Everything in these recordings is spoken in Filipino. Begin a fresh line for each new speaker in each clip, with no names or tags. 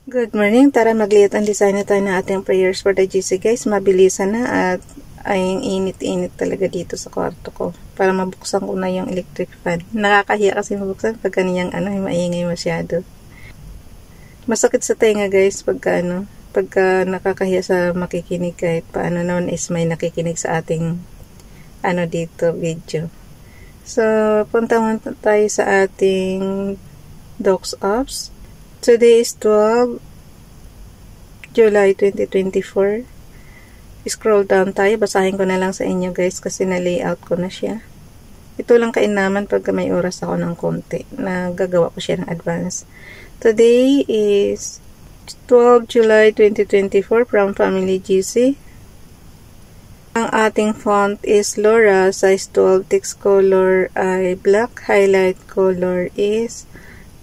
Good morning. Tara mag-lead and design na tayo ng ating prayers for the GC guys. Mabilisan na at ay init-init talaga dito sa kwarto ko. Para mabuksan ko na yung electric fan. Nakakahiya kasi mabuksan pag kaniyang maingay masyado. Masakit sa tenga guys pagka nakakahiya sa makikinig kahit paano naman is may nakikinig sa ating dito video. So, punta muna tayo sa ating Docs Apps. Today is 12 July 2024. Scroll down tayo. Basahin ko na lang sa inyo guys kasi na-layout ko na siya. Ito lang kainaman pagka may oras ako ng konti na gagawa ko siya ng advance. Today is 12 July 2024 from Family GC. Ang ating font is Laura, size 12, text color ay black, highlight color is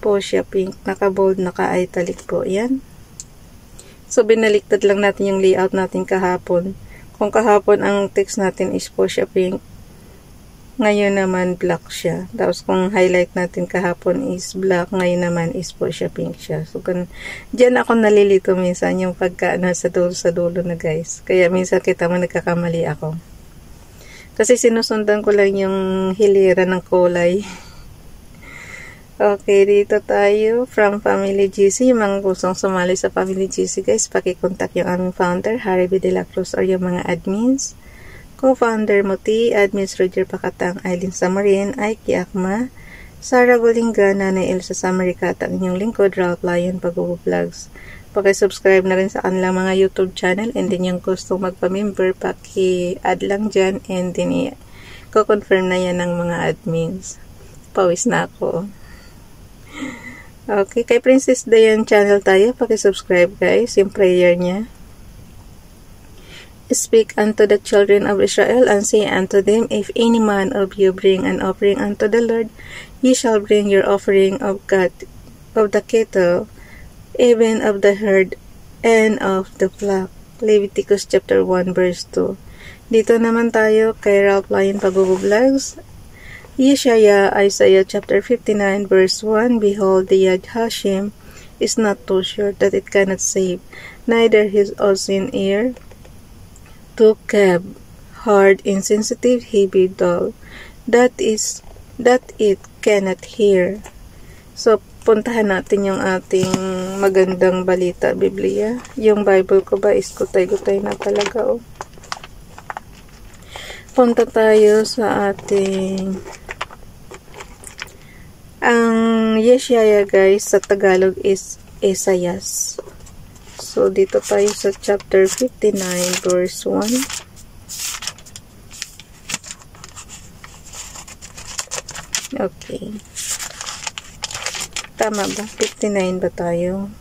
Fuchsia pink, naka-bold, naka-italic po. Yan. So, binaliktad lang natin yung layout natin kahapon. Kung kahapon ang text natin is Fuchsia pink, ngayon naman black siya. Tapos, kung highlight natin kahapon is black, ngayon naman is Fuchsia pink siya. So, dyan ako nalilito minsan yung pagka sa dulo na guys. Kaya minsan kita mo nagkakamali ako. Kasi sinusundan ko lang yung hilera ng kulay. Okay, dito tayo from Family GC. Yung mga gustong sumali sa Family GC guys, pakikontak yung aming founder, Harry B. De La Cruz, or yung mga admins. Co-founder Muti, admins Roger Pakatang, Aileen Samarin, Aiki Akma, Sarah Golinga, Nanay Elsa Samaricata, ang inyong lingkod, Ralph Lion, Pag-Vlogs. Paki-subscribe na rin sa kanilang mga YouTube channel, and din yung gustong magpa-member, paki-add lang dyan, and din i-confirm na yan ng mga admins. Pawis na ako. Okay, kay Princess Dayan channel tayo, paki-subscribe guys, yung prayer niya. Speak unto the children of Israel, and say unto them, if any man of you bring an offering unto the Lord, ye shall bring your offering of God, of the cattle, even of the herd, and of the flock. Leviticus chapter 1 verse 2. Dito naman tayo kay Ralph Lion Pag-Vlogs. Isaiah chapter 59 verse 1, behold, the Yad Hashem is not too short that it cannot save, neither his ocean ear too cab, hard, insensitive, heavy, dull, that it cannot hear. So, puntahan natin yung ating magandang balita, Biblia. Yung Bible ko ba is gutay-gutay na talaga, oh. Punta tayo sa ating ang Yeshaya guys sa Tagalog is Esayas. So dito tayo sa chapter 59 verse 1. Okay. Tama ba? 59 ba tayo?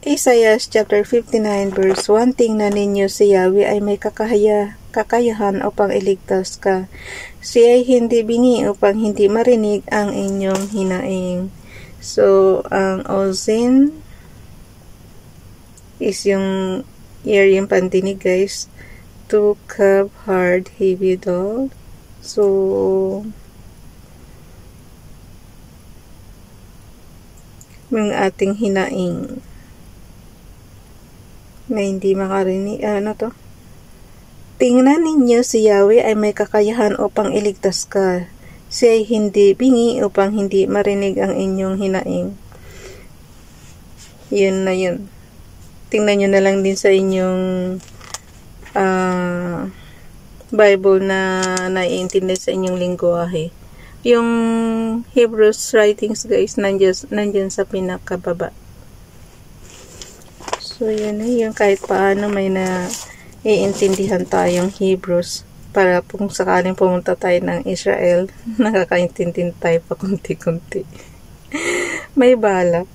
Isaiah chapter 59 verse 1, tingnan ninyo si Yahweh ay may kakayahan upang iligtas ka. Siya ay hindi bingi upang hindi marinig ang inyong hinaing. So, ang Ozin is yung ear, yung pandinig guys. To curb, hard, heavy, dull. So, yung ating hinaing na hindi makarinig, tingnan ninyo si Yahweh ay may kakayahan upang iligtas ka. Siya ay hindi bingi upang hindi marinig ang inyong hinaing. Yun na yun. Tingnan nyo na lang din sa inyong Bible na naiintindi sa inyong lingwahe. Yung Hebrews writings guys, nandyan sa pinakababa. So, yun na yung kahit paano may iintindihan tayong Hebrews para kung sakaling pumunta tayo ng Israel, nakakaintindi tayo pa kunti-kunti. May balak.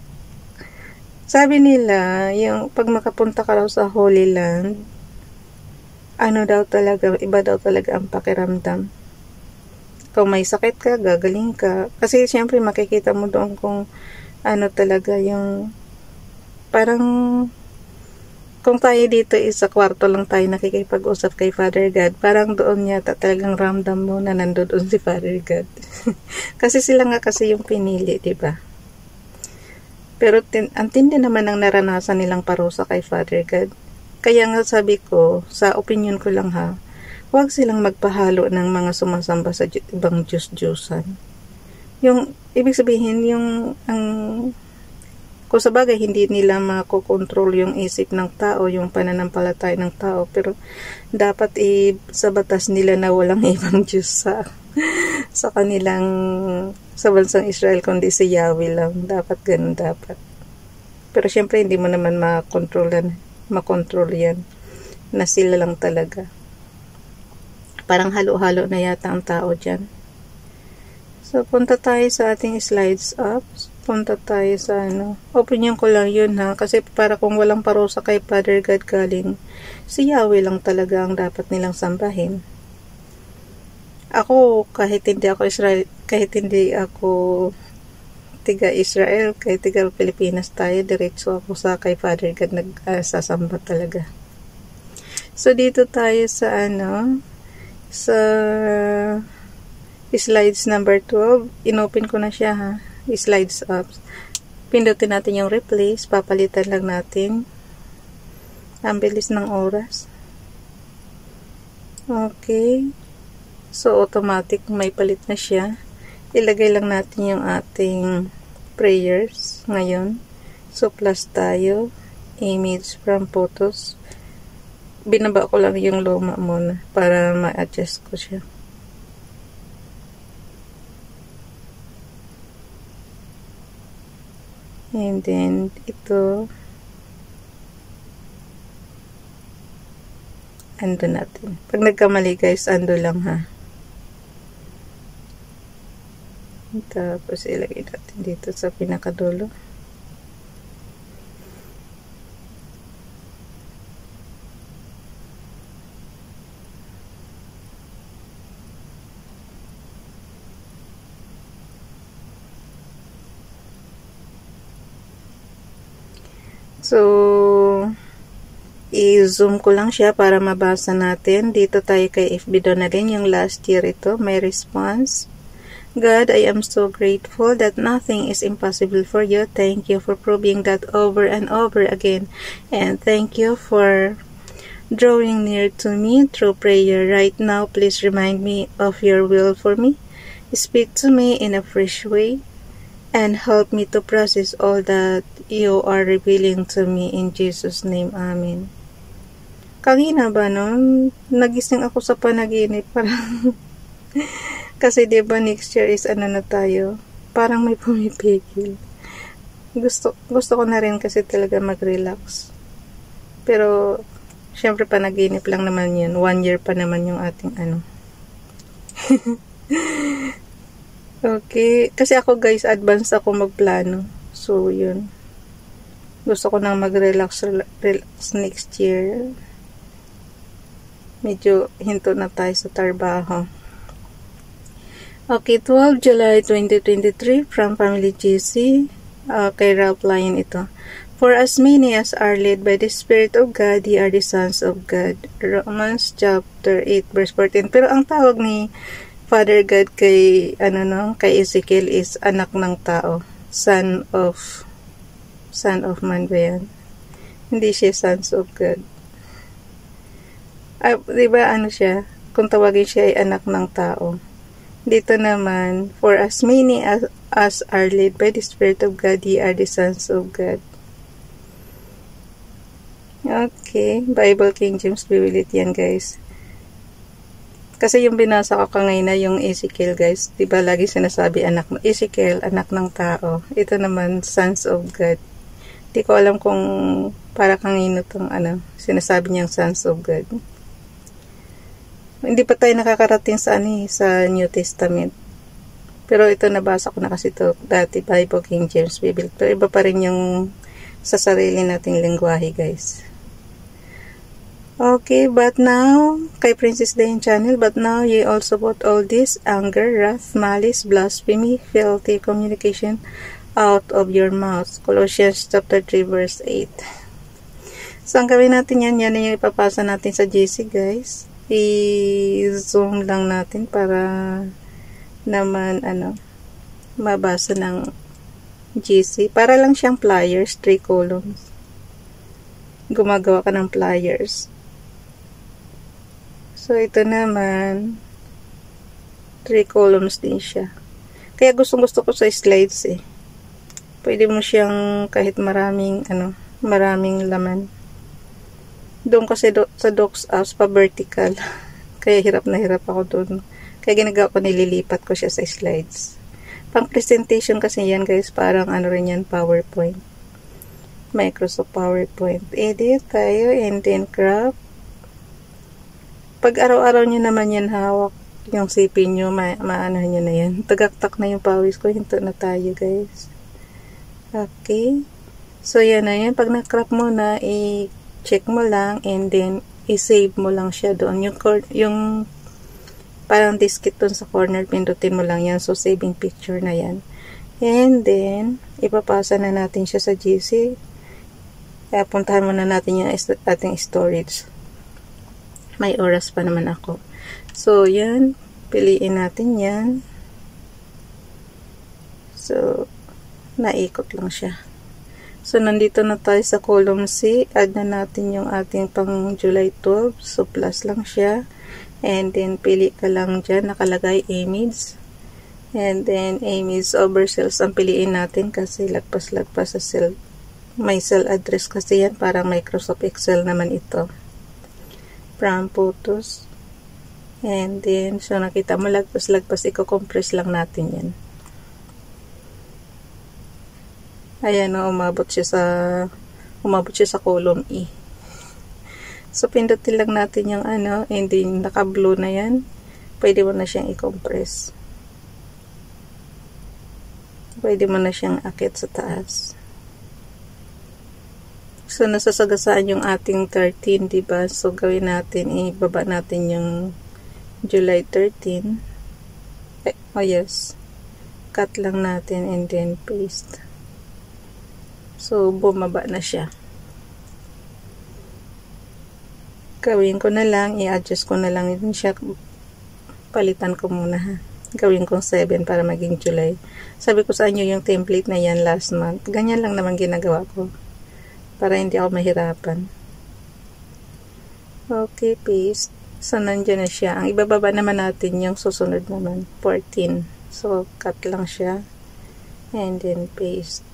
Sabi nila, yung pag makapunta ka raw sa Holy Land, iba daw talaga ang pakiramdam. Kung may sakit ka, gagaling ka. Kasi syempre makikita mo doon kung talaga yung parang kung tayo dito is sa kwarto lang tayo nakikipag-usap kay Father God, parang doon yata talagang ramdam mo na nandoon si Father God. Kasi sila nga kasi yung pinili, diba? Pero ang tindi naman ang naranasan nilang parusa kay Father God. Kaya nga sabi ko, sa opinion ko lang ha, huwag silang magpahalo ng mga sumasamba sa ibang Diyos-Diyosan. Yung, ibig sabihin, kung sa bagay, hindi nila makokontrol yung isip ng tao, yung pananampalataya ng tao, pero dapat sa batas nila na walang ibang Diyos sa kanilang, sa bansang Israel, kundi si Yahweh lang. Dapat ganun dapat. Pero syempre, hindi mo naman makontrol yan, na sila lang talaga. Parang halo-halo na yata ang tao dyan. So, punta tayo sa ating slides up. Punta tayo sa opinion ko lang yun ha. Kasi para kung walang parusa kay Father God galing, si Yahweh lang talaga ang dapat nilang sambahin. Ako, kahit hindi ako tiga Israel, kahit tiga Pilipinas tayo, diretso ako sa kay Father God nagsasamba talaga. So, dito tayo sa sa slides number 12. Inopen ko na siya ha. Slides up. Pindutin natin yung replace. Papalitan lang natin. Ang bilis ng oras. Okay. So, automatic may palit na siya. Ilagay lang natin yung ating prayers ngayon. So, plus tayo. Image from photos. Binaba ko lang yung luma muna para ma-adjust ko siya. And then, ito, ando natin. Pag nagkamali guys, ando lang ha. Tapos, ilagay natin dito sa pinakadulo. So, i-zoom ko lang siya para mabasa natin. Dito tayo kay FB Donalyn, yung last year ito, may response. God, I am so grateful that nothing is impossible for you. Thank you for proving that over and over again. And thank you for drawing near to me through prayer. Right now, please remind me of your will for me. Speak to me in a fresh way. And help me to process all that you are revealing to me in Jesus' name. Amen. Kanina ba nagising ako sa panaginip parang kasi diba next year is na tayo, parang may pumipigil. Gusto ko na rin kasi talaga mag-relax. Pero syempre panaginip lang naman yun. 1 year pa naman yung ating Okay. Kasi ako guys, advance ako magplano. So, yun. Gusto ko nang mag-relax next year. Medyo hinto na tayo sa trabaho. Okay, 12 July 2023 from Family GC. Kay Ralph Lyon ito. For as many as are led by the Spirit of God, ye are the sons of God. Romans chapter 8 verse 14. Pero ang tawag ni Father God kay kay Ezekiel is anak ng tao, son of man ba yan? Hindi siya sons of God. Diba siya, kung tawagin siya ay anak ng tao. Dito naman, for as many as are led by the Spirit of God, ye are the sons of God. Okay, Bible King James Bible yan guys. Kasi yung binasa ko ngayon na yung Ezekiel guys, diba lagi sinasabi Ezekiel, anak ng tao. Ito naman, sons of God. Di ko alam kung para kanino itong sinasabi niyang sons of God. Hindi pa tayo nakakarating sa sa New Testament. Pero ito nabasa ko na kasi ito dati, Bible King James Bible. Pero iba pa rin yung sa sarili nating lengguwahe guys. Okay, but now, kay Princess Dayan Channel, but now ye also put all this anger, wrath, malice, blasphemy, filthy communication out of your mouth. Colossians chapter 3 verse 8. So, ang gawin natin yan yung ipapasa natin sa GC guys. I-zoom lang natin para naman, mabasa ng GC. Para lang siyang pliers, 3 columns. Gumagawa ka ng pliers. So, ito naman, 3 columns din siya. Kaya gustong-gusto ko sa slides eh. Pwede mo siyang kahit maraming laman. Doon kasi sa Docs Apps pa vertical. Kaya hirap na hirap ako doon. Kaya ginagawa ko, nililipat ko siya sa slides. Pang presentation kasi yan guys, parang rin yan, PowerPoint. Microsoft PowerPoint. Edit tayo and then crop. Pag araw-araw nyo naman yan hawak, yung CP nyo, maano nyo na yan. Tagaktak na yung pawis ko, hinto na tayo guys. Okay. So yan na yan. Pag na-crop mo na, i-check mo lang and then i-save mo lang siya doon. Yung parang diskit doon sa corner, pindutin mo lang yan. So saving picture na yan. And then, ipapasa na natin siya sa GC. Kaya puntahan muna natin yung ating storage. May oras pa naman ako. So, yan. Piliin natin yan. So, naikot lang siya. So, nandito na tayo sa column C. Add na natin yung ating pang July 12. So, plus lang siya. And then, pili ka lang dyan. Nakalagay image. And then, image over cells ang piliin natin kasi lagpas-lagpas sa cell. May cell address kasi yan. Parang Microsoft Excel naman ito. From photos. And then, so nakita mo lagpas-lagpas, i-compress lang natin yan. Ayan o, umabot siya sa column E. So, pindutin lang natin yung and then naka-blue na yan. Pwede mo na siyang i-compress. Pwede mo na siyang akit sa taas. So, nasasagasaan yung ating 13, diba? So, gawin natin, ibaba natin yung July 13. Oh, yes. Cut lang natin and then paste. So, bumaba na siya. Gawin ko na lang, i-adjust ko na lang din siya. Palitan ko muna ha. Gawin kong 7 para maging July. Sabi ko sa inyo yung template na yan last month. Ganyan lang naman ginagawa ko. Para hindi ako mahirapan. Okay, paste. So, nandiyan na siya. Ang ibababa naman natin yung susunod naman. 14. So, cut lang siya. And then, paste.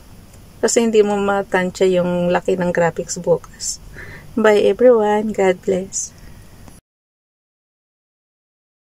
Kasi hindi mo matansya yung laki ng graphics bukas. Bye everyone. God bless.